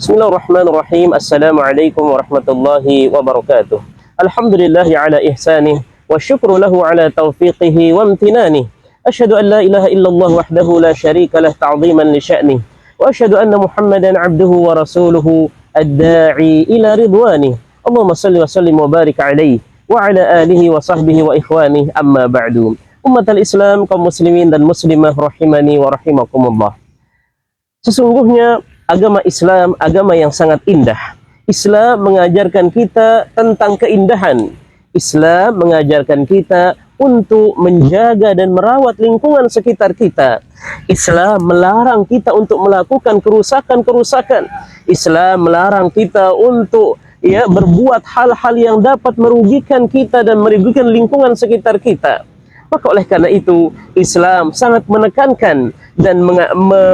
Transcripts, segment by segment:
Bismillahirrahmanirrahim. Assalamualaikum warahmatullahi wabarakatuh. Alhamdulillahi ala ihsanih wa syukru lahu ala taufiqihi wa amtinanih. Asyhadu an la ilaha illallah wahdahu la syarika lah ta'ziman li sya'nih. Wa asyhadu anna Muhammadan abduhu wa rasuluhu ad-da'i ila ridwanih. Allahumma salli wa sallim wa barik alaihi wa ala alihi wa sahbihi wa ikhwanih, amma ba'du. Umatal Islam, kaum muslimin dan muslimah rahimani wa rahimakumullah. Sesungguhnya agama Islam agama yang sangat indah. Islam mengajarkan kita tentang keindahan. Islam mengajarkan kita untuk menjaga dan merawat lingkungan sekitar kita. Islam melarang kita untuk melakukan kerusakan-kerusakan. Islam melarang kita untuk berbuat hal-hal yang dapat merugikan kita dan merugikan lingkungan sekitar kita. Maka oleh karena itu Islam sangat menekankan dan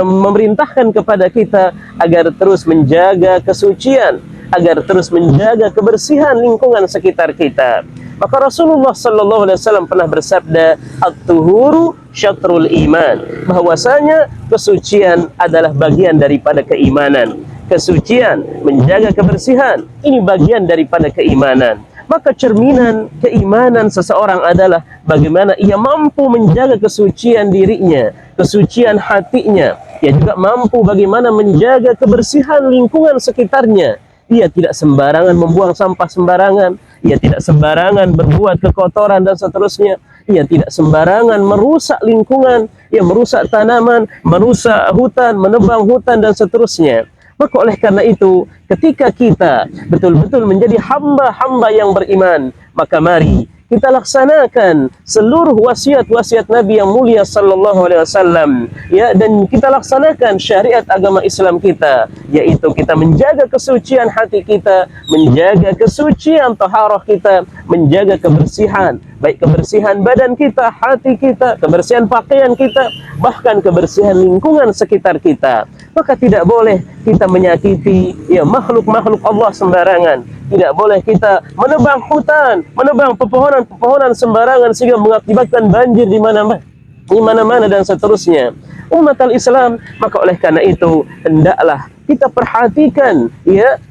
memerintahkan kepada kita agar terus menjaga kesucian, agar terus menjaga kebersihan lingkungan sekitar kita. Maka Rasulullah sallallahu alaihi wasallam pernah bersabda, "At-tuhuru syatrul iman." Bahwasanya kesucian adalah bagian daripada keimanan. Kesucian, menjaga kebersihan, ini bagian daripada keimanan. Maka cerminan keimanan seseorang adalah bagaimana ia mampu menjaga kesucian dirinya, kesucian hatinya. Ia juga mampu bagaimana menjaga kebersihan lingkungan sekitarnya. Ia tidak sembarangan membuang sampah sembarangan. Ia tidak sembarangan berbuat kekotoran dan seterusnya. Ia tidak sembarangan merusak lingkungan. Ia merusak tanaman, merusak hutan, menebang hutan dan seterusnya. Maka oleh karena itu, ketika kita betul-betul menjadi hamba-hamba yang beriman, maka mari kita laksanakan seluruh wasiat-wasiat Nabi yang mulia sallallahu alaihi wasallam, dan kita laksanakan syariat agama Islam kita, yaitu kita menjaga kesucian hati kita, menjaga kesucian taharah kita, menjaga kebersihan, baik kebersihan badan kita, hati kita, kebersihan pakaian kita, bahkan kebersihan lingkungan sekitar kita. Maka tidak boleh kita menyakiti makhluk-makhluk Allah sembarangan. Tidak boleh kita menebang hutan, menebang pepohonan sembarangan sehingga mengakibatkan banjir di mana-mana dan seterusnya. Umat al-Islam, maka oleh karena itu hendaklah kita perhatikan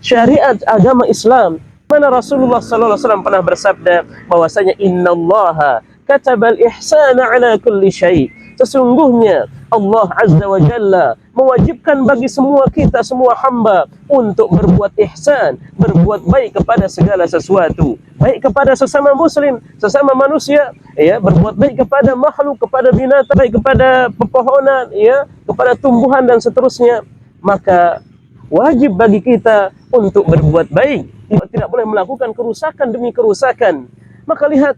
syariat agama Islam. Mana Rasulullah sallallahu alaihi wasallam pernah bersabda bahwasanya innallaha katabal ihsana ala kulli syai'. Sesungguhnya Allah Azza wa Jalla mewajibkan bagi semua kita, semua hamba untuk berbuat ihsan, berbuat baik kepada segala sesuatu, baik kepada sesama muslim, sesama manusia, berbuat baik kepada makhluk, kepada binatang, baik kepada pepohonan, kepada tumbuhan dan seterusnya. Maka wajib bagi kita untuk berbuat baik, tidak boleh melakukan kerusakan demi kerusakan. Maka lihat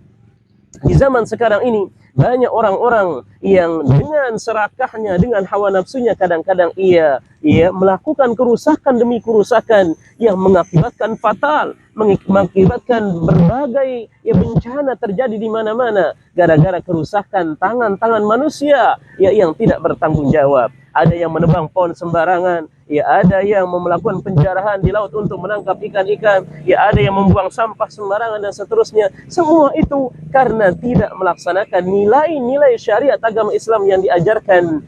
di zaman sekarang ini banyak orang-orang yang dengan serakahnya, dengan hawa nafsunya kadang-kadang ia melakukan kerusakan demi kerusakan yang mengakibatkan fatal, mengakibatkan berbagai bencana terjadi di mana-mana gara-gara kerusakan tangan-tangan manusia yang tidak bertanggung jawab. Ada yang menebang pohon sembarangan, ada yang melakukan penjarahan di laut untuk menangkap ikan-ikan, ada yang membuang sampah sembarangan dan seterusnya. Semua itu karena tidak melaksanakan nilai-nilai syariat agama Islam yang diajarkan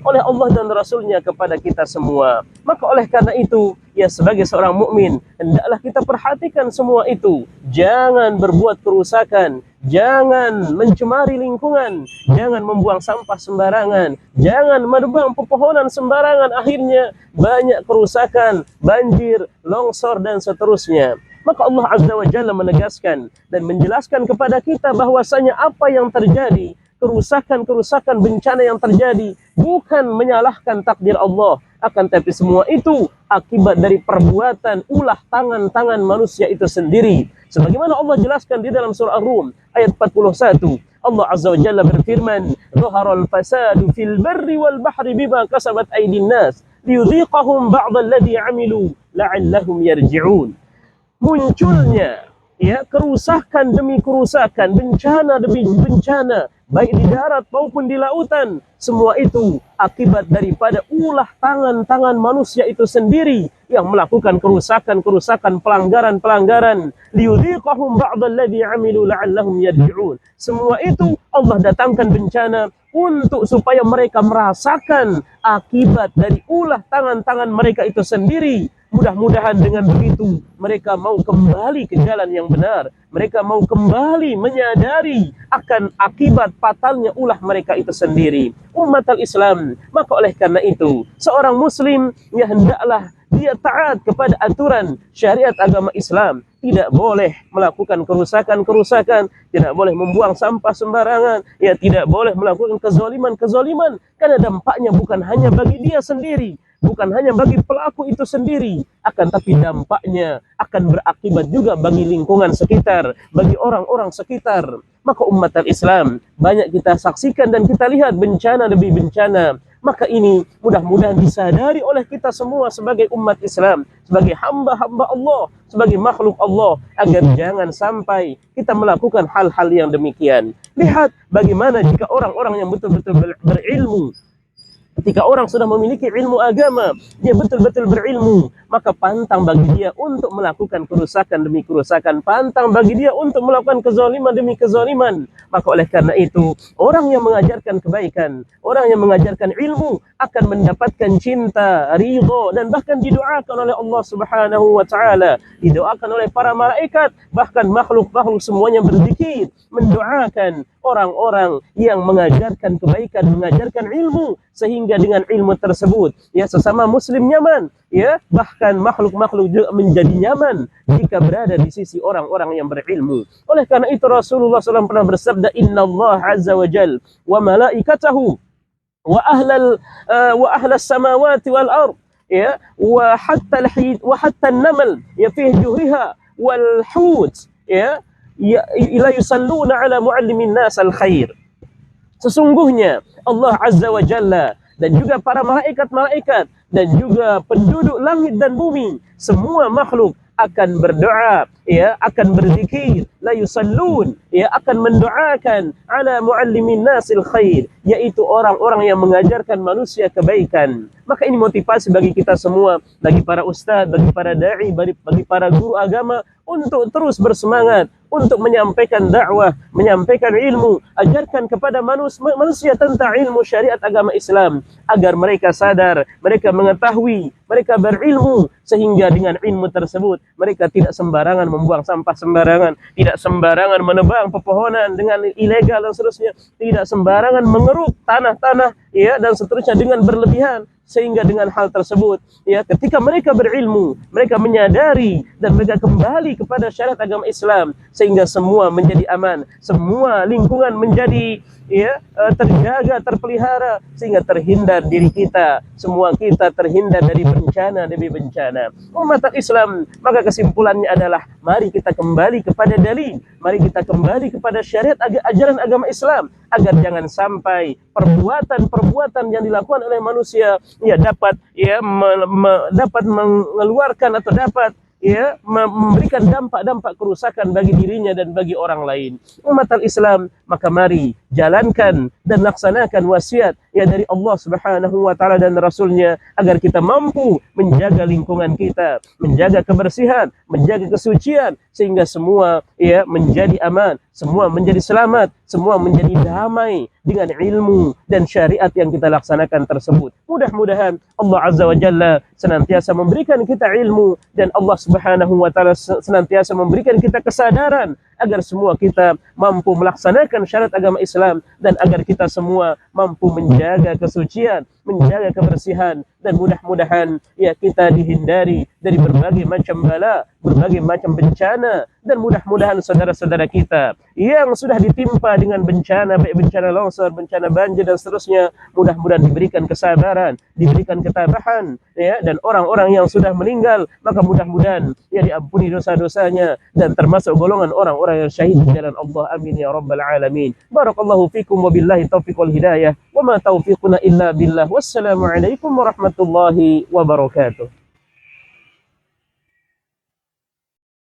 oleh Allah dan Rasulnya kepada kita semua. Maka oleh karena itu, sebagai seorang mukmin hendaklah kita perhatikan semua itu. Jangan berbuat kerusakan, jangan mencemari lingkungan, jangan membuang sampah sembarangan, jangan menebang pepohonan sembarangan. Akhirnya banyak kerusakan, banjir, longsor dan seterusnya. Maka Allah Azza wa Jalla menegaskan dan menjelaskan kepada kita bahwasanya apa yang terjadi, kerusakan-kerusakan, bencana yang terjadi bukan menyalahkan takdir Allah, akan tapi semua itu akibat dari perbuatan ulah tangan-tangan manusia itu sendiri. Sebagaimana Allah jelaskan di dalam surah Ar-Rum ayat 41, Allah Azza wa Jalla berfirman, "Dhaharal fasadu fil barri wal bahri bima kasabat aydin nas liyudhiqahum ba'dalladzi 'amilu la'allahum yarji'un." Munculnya kerusakan demi kerusakan, bencana demi bencana, baik di darat maupun di lautan, semua itu akibat daripada ulah tangan-tangan manusia itu sendiri yang melakukan kerusakan-kerusakan, pelanggaran-pelanggaran. Liyudhiqahum ba'dalladzi 'amilu la'allahum yarji'un. Semua itu Allah datangkan bencana untuk supaya mereka merasakan akibat dari ulah tangan-tangan mereka itu sendiri. Mudah-mudahan dengan begitu mereka mau kembali ke jalan yang benar. Mereka mau kembali menyadari akan akibat fatalnya ulah mereka itu sendiri. Umat al-Islam, maka oleh karena itu seorang muslim ya hendaklah dia taat kepada aturan syariat agama Islam. Tidak boleh melakukan kerusakan-kerusakan, tidak boleh membuang sampah sembarangan, ya tidak boleh melakukan kezaliman-kezaliman, karena dampaknya bukan hanya bagi dia sendiri, bukan hanya bagi pelaku itu sendiri, akan tapi dampaknya akan berakibat juga bagi lingkungan sekitar, bagi orang-orang sekitar. Maka umat al-Islam banyak kita saksikan dan kita lihat bencana demi bencana. Maka ini mudah-mudahan disadari oleh kita semua sebagai umat Islam, sebagai hamba-hamba Allah, sebagai makhluk Allah, agar jangan sampai kita melakukan hal-hal yang demikian. Lihat bagaimana jika orang-orang yang betul-betul berilmu, ketika orang sudah memiliki ilmu agama, dia betul-betul berilmu, maka pantang bagi dia untuk melakukan kerusakan demi kerusakan, pantang bagi dia untuk melakukan kezaliman demi kezaliman. Maka oleh karena itu, orang yang mengajarkan kebaikan, orang yang mengajarkan ilmu akan mendapatkan cinta, ridha, dan bahkan didoakan oleh Allah Subhanahu wa taala, didoakan oleh para malaikat, bahkan makhluk-makhluk semuanya berzikir mendoakan orang-orang yang mengajarkan kebaikan, mengajarkan ilmu, sehingga dengan ilmu tersebut ya sesama muslim nyaman, ya bahkan makhluk-makhluk juga menjadi nyaman jika berada di sisi orang-orang yang berilmu. Oleh karena itu Rasulullah SAW pernah bersabda, Inna Allah Azza wa Jal wa malaikatahu wa ahlas samawati wal ard, ya wa hatta an-namal ya fi juhriha wal hut ya ila yusalluna ala muallimin nas al khair. Sesungguhnya Allah Azza wa Jalla dan juga para malaikat-malaikat dan juga penduduk langit dan bumi, semua makhluk akan berdoa, ya akan berzikir, la yusallun, ya akan mendoakan ala muallimin nasil khair, yaitu orang-orang yang mengajarkan manusia kebaikan. Maka ini motivasi bagi kita semua, bagi para ustadz, bagi para dai, bagi para guru agama, untuk terus bersemangat untuk menyampaikan dakwah, menyampaikan ilmu, ajarkan kepada manusia tentang ilmu syariat agama Islam, agar mereka sadar, mereka mengetahui, mereka berilmu, sehingga dengan ilmu tersebut mereka tidak sembarangan membuang sampah sembarangan, tidak sembarangan menebang pepohonan dengan ilegal dan seterusnya, tidak sembarangan mengeruk tanah-tanah ya dan seterusnya dengan berlebihan. Sehingga dengan hal tersebut ya ketika mereka berilmu, mereka menyadari dan mereka kembali kepada syariat agama Islam, sehingga semua menjadi aman, semua lingkungan menjadi ya terjaga, terpelihara, sehingga terhindar diri kita, semua kita terhindar dari bencana demi bencana. Umat Islam, maka kesimpulannya adalah mari kita kembali kepada dalil, mari kita kembali kepada syariat ajaran agama Islam, agar jangan sampai perbuatan-perbuatan yang dilakukan oleh manusia ya dapat dapat mengeluarkan atau dapat ya memberikan dampak-dampak kerusakan bagi dirinya dan bagi orang lain. Umat Islam, maka mari jalankan dan laksanakan wasiat ya dari Allah Subhanahu wa taala dan Rasulnya, agar kita mampu menjaga lingkungan kita, menjaga kebersihan, menjaga kesucian, sehingga semua ya menjadi aman, semua menjadi selamat, semua menjadi damai dengan ilmu dan syariat yang kita laksanakan tersebut. Mudah-mudahan Allah Azza wa Jalla senantiasa memberikan kita ilmu, dan Allah Subhanahu wa taala senantiasa memberikan kita kesadaran agar semua kita mampu melaksanakan syariat agama Islam, dan agar kita semua mampu menjaga kesucian, menjaga kebersihan, dan mudah-mudahan ya kita dihindari dari berbagai macam bala, berbagai macam bencana, dan mudah-mudahan saudara-saudara kita yang sudah ditimpa dengan bencana, baik bencana longsor, bencana banjir dan seterusnya, mudah-mudahan diberikan kesabaran, diberikan ketabahan ya, dan orang-orang yang sudah meninggal, maka mudah-mudahan ya diampuni dosa-dosanya dan termasuk golongan orang-orang yang syahid di jalan Allah. Amin ya rabbal alamin. Barakallahu fikum wa billahi taufiq wal hidayah, wa ma taufiquna illa billah. Wassalamu alaikum warahmatullahi wabarakatuh.